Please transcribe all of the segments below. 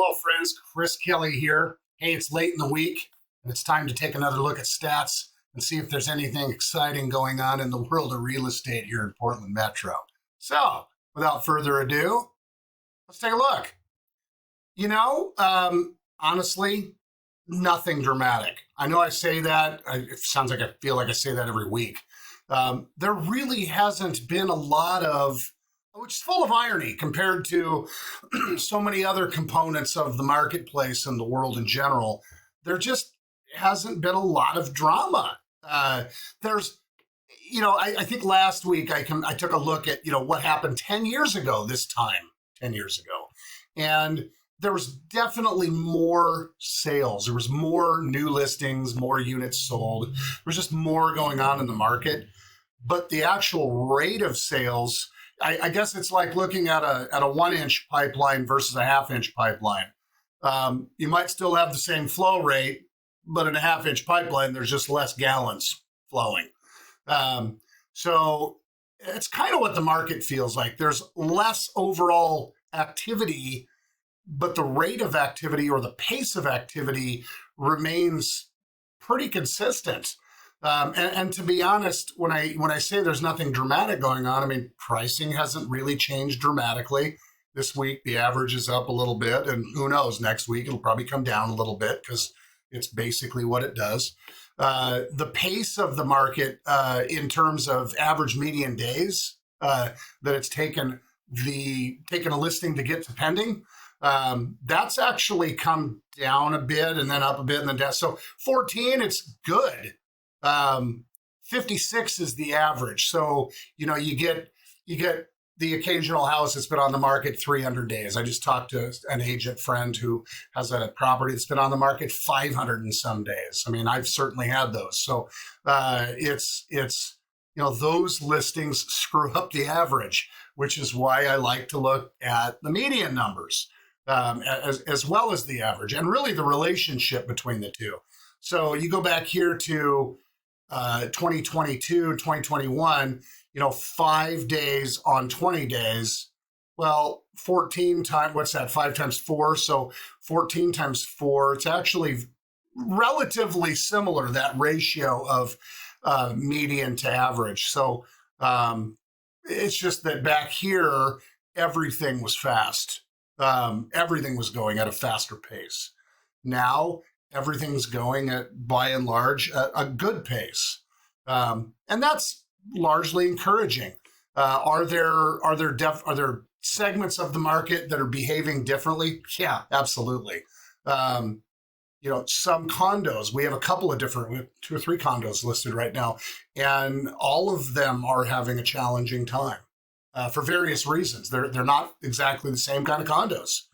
Hello, friends. Chris Kelly here. Hey, it's late in the week, and it's time to take another look at stats and see if there's anything exciting going on in the world of real estate here in Portland Metro. So, without further ado, let's take a look. Honestly, nothing dramatic. I know I say that. It sounds like I feel like I say that every week. There really hasn't been a lot of, which is full of irony compared to so many other components of the marketplace and the world in general. There just hasn't been a lot of drama. I think last week I took a look at, what happened 10 years ago this time, 10 years ago. And there was definitely more sales. There was more new listings, more units sold. There was just more going on in the market. But the actual rate of sales, I guess it's like looking at a 1-inch pipeline versus a 1/2-inch pipeline. You might still have the same flow rate, but in a 1/2-inch pipeline, there's just less gallons flowing. So it's kind of what the market feels like. There's less overall activity, but the rate of activity or the pace of activity remains pretty consistent. And to be honest, when I say there's nothing dramatic going on, I mean, pricing hasn't really changed dramatically. This week, the average is up a little bit, and who knows, next week, it'll probably come down a little bit because it's basically what it does. The pace of the market in terms of average median days that it's taken a listing to get to pending, that's actually come down a bit and then up a bit and then down. So 14, it's good. 56 is the average. So, you get the occasional house that's been on the market 300 days. I just talked to an agent friend who has a property that's been on the market 500 and some days. I mean, I've certainly had those. So, those listings screw up the average, which is why I like to look at the median numbers, as well as the average and really the relationship between the two. So you go back here to 2022, 2021, 5 days on 20 days. Well, 14 times, what's that? 5 times 4. So 14 times 4, it's actually relatively similar, that ratio of median to average. So it's just that back here, everything was fast. Everything was going at a faster pace. Now, everything's going at, by and large, a good pace. And that's largely encouraging. Are there segments of the market that are behaving differently? Yeah, absolutely. Some condos, we have a couple of we have 2 or 3 condos listed right now, and all of them are having a challenging time for various reasons. They're not exactly the same kind of condos.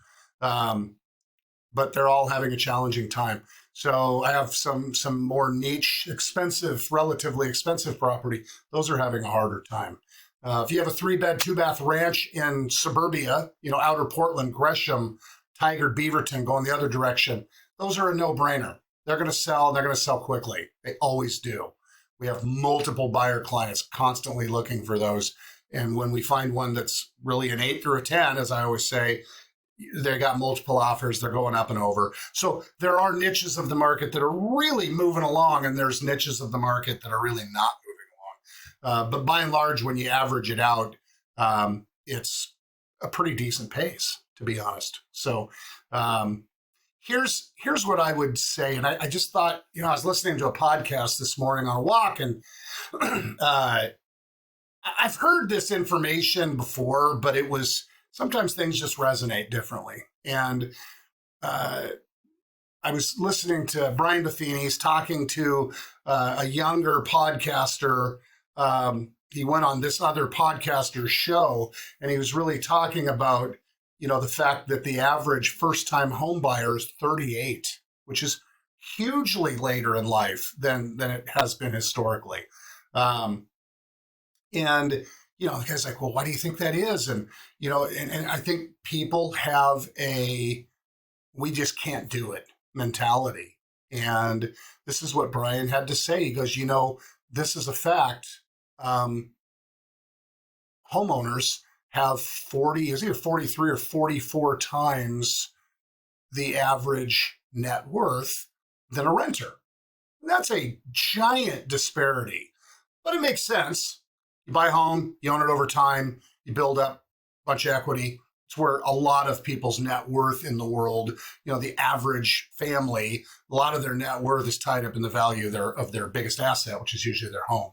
But they're all having a challenging time. So I have some more niche, relatively expensive property. Those are having a harder time. If you have a 3-bed, 2-bath ranch in suburbia, outer Portland, Gresham, Tigard, Beaverton, going the other direction, those are a no-brainer. They're going to sell, and they're going to sell quickly. They always do. We have multiple buyer clients constantly looking for those. And when we find one that's really an 8 or a 10, as I always say, they got multiple offers, they're going up and over. So there are niches of the market that are really moving along, and there's niches of the market that are really not moving along. But by and large, when you average it out, it's a pretty decent pace, to be honest. So here's what I would say. And I just thought, I was listening to a podcast this morning on a walk, and I've heard this information before, but sometimes things just resonate differently. And I was listening to Brian Buffini's talking to a younger podcaster. He went on this other podcaster's show, and he was really talking about, the fact that the average first-time home buyer is 38, which is hugely later in life than it has been historically. The guy's like, well, why do you think that is? And, and I think people have we just can't do it mentality. And this is what Brian had to say. He goes, this is a fact. Homeowners have 43 or 44 times the average net worth than a renter. That's a giant disparity, but it makes sense. You buy a home, you own it over time, you build up a bunch of equity. It's where a lot of people's net worth in the world, the average family, a lot of their net worth is tied up in the value of their biggest asset, which is usually their home.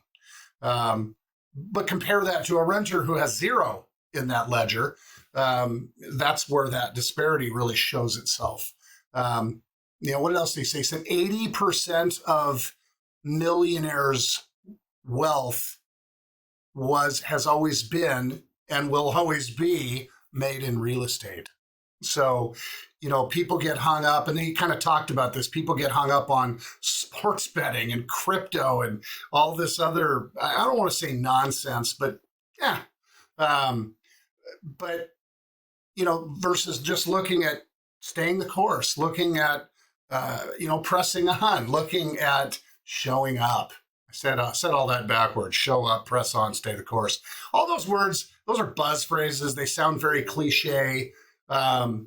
But compare that to a renter who has zero in that ledger. That's where that disparity really shows itself. What else did he say? He said 80% of millionaires' wealth has always been and will always be made in real estate. So, people get hung up, and he kind of talked about this. People get hung up on sports betting and crypto and all this other, I don't want to say nonsense, but yeah. But, versus just looking at staying the course, looking at, pressing on, looking at showing up. I said all that backwards. Show up, press on, stay the course. All those words, those are buzz phrases. They sound very cliche. But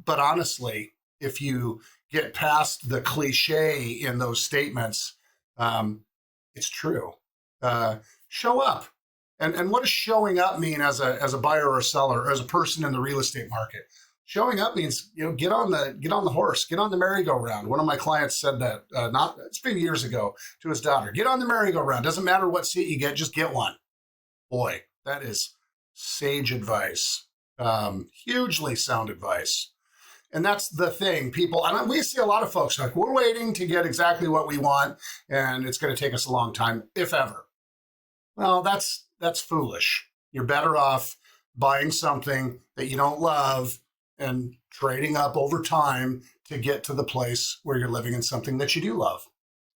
honestly, if you get past the cliche in those statements, it's true. Show up. And what does showing up mean as a buyer or a seller, or as a person in the real estate market? Showing up means, get on the horse, get on the merry-go-round. One of my clients said that it's a few years ago to his daughter. Get on the merry-go-round. Doesn't matter what seat you get, just get one. Boy, that is sage advice. Hugely sound advice. And that's the thing. We see a lot of folks like, we're waiting to get exactly what we want, and it's going to take us a long time, if ever. Well, that's foolish. You're better off buying something that you don't love and trading up over time to get to the place where you're living in something that you do love.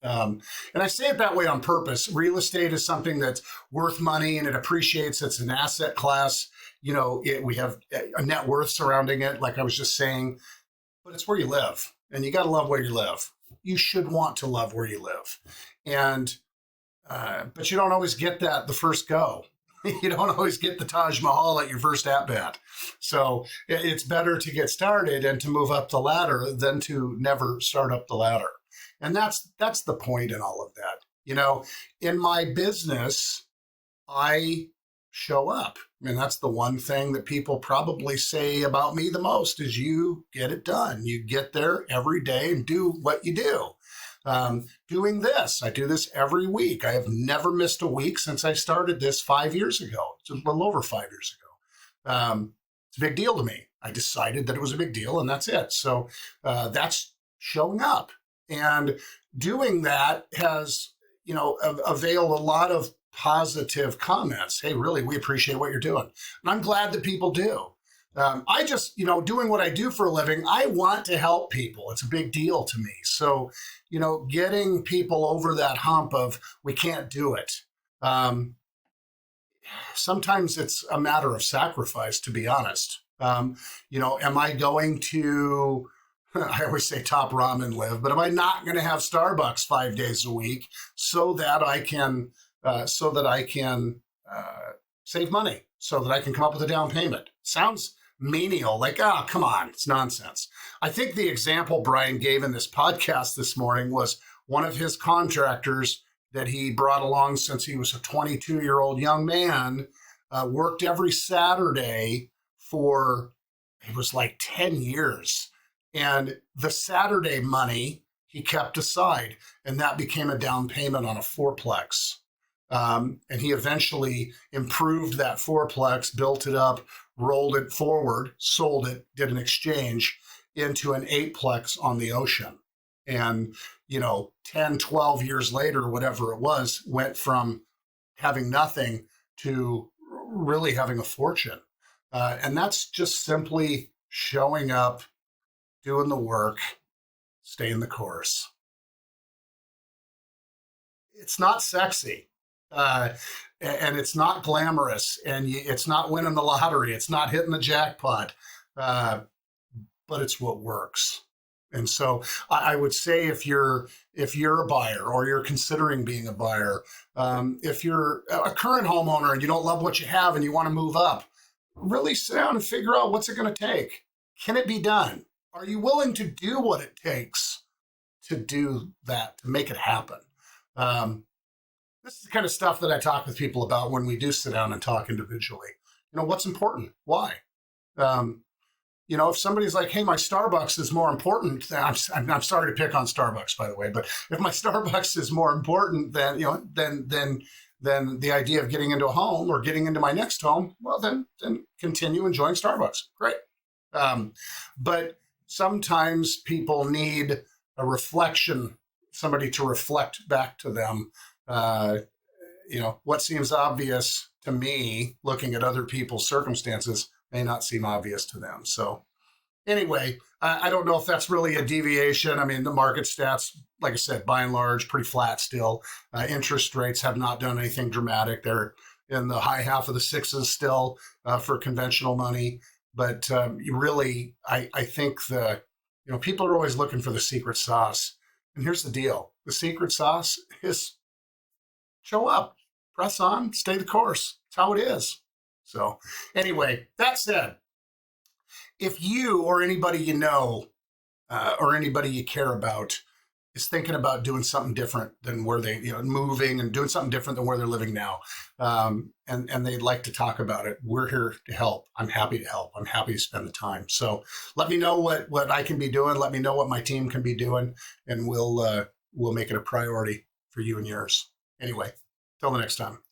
And I say it that way on purpose. Real estate is something that's worth money and it appreciates. It's an asset class. We have a net worth surrounding it, like I was just saying, but it's where you live, and you got to love where you live. You should want to love where you live. But you don't always get that the first go. You don't always get the Taj Mahal at your first at-bat. So it's better to get started and to move up the ladder than to never start up the ladder. And that's the point in all of that. In my business, I show up. That's the one thing that people probably say about me the most is you get it done. You get there every day and do what you do. Doing this, I do this every week. I have never missed a week since I started this 5 years ago. It's a little over 5 years ago. It's a big deal to me. I decided that it was a big deal, and that's it. So that's showing up. And doing that has, availed a lot of positive comments. Hey, really, we appreciate what you're doing. And I'm glad that people do. I just, doing what I do for a living, I want to help people. It's a big deal to me. So, getting people over that hump of we can't do it. Sometimes it's a matter of sacrifice, to be honest. Am I going to, I always say top ramen live, but am I not going to have Starbucks 5 days a week so that I can save money, so that I can come up with a down payment? Sounds menial, like, come on, it's nonsense. I think the example Brian gave in this podcast this morning was one of his contractors that he brought along since he was a 22-year-old young man, worked every Saturday for, it was like 10 years. And the Saturday money he kept aside, and that became a down payment on a fourplex. And he eventually improved that fourplex, built it up, rolled it forward, sold it, did an exchange into an eightplex on the ocean. And, 10, 12 years later, whatever it was, went from having nothing to really having a fortune. And that's just simply showing up, doing the work, staying the course. It's not sexy. And it's not glamorous, and it's not winning the lottery. It's not hitting the jackpot, but it's what works. And so I would say if you're a buyer, or you're considering being a buyer, if you're a current homeowner and you don't love what you have and you want to move up, really sit down and figure out what's it going to take. Can it be done? are you willing to do what it takes to do that, to make it happen? This is the kind of stuff that I talk with people about when we do sit down and talk individually. What's important? Why? If somebody's like, "Hey, my Starbucks is more important," I'm sorry to pick on Starbucks, by the way, but if my Starbucks is more important than the idea of getting into a home or getting into my next home, well, then continue enjoying Starbucks. Great. But sometimes people need a reflection, somebody to reflect back to them. What seems obvious to me, looking at other people's circumstances, may not seem obvious to them. So anyway, I don't know if that's really a deviation. I mean, the market stats, like I said, by and large, pretty flat still. Interest rates have not done anything dramatic. They're in the high half of the sixes still for conventional money. But I think people are always looking for the secret sauce. And here's the deal. The secret sauce is show up, press on, stay the course. It's how it is. So anyway, that said, if you or anybody you know or anybody you care about is thinking about doing something different than where they, moving and doing something different than where they're living now, and they'd like to talk about it, we're here to help. I'm happy to help. I'm happy to spend the time. So let me know what I can be doing. Let me know what my team can be doing, and we'll make it a priority for you and yours. Anyway, till the next time.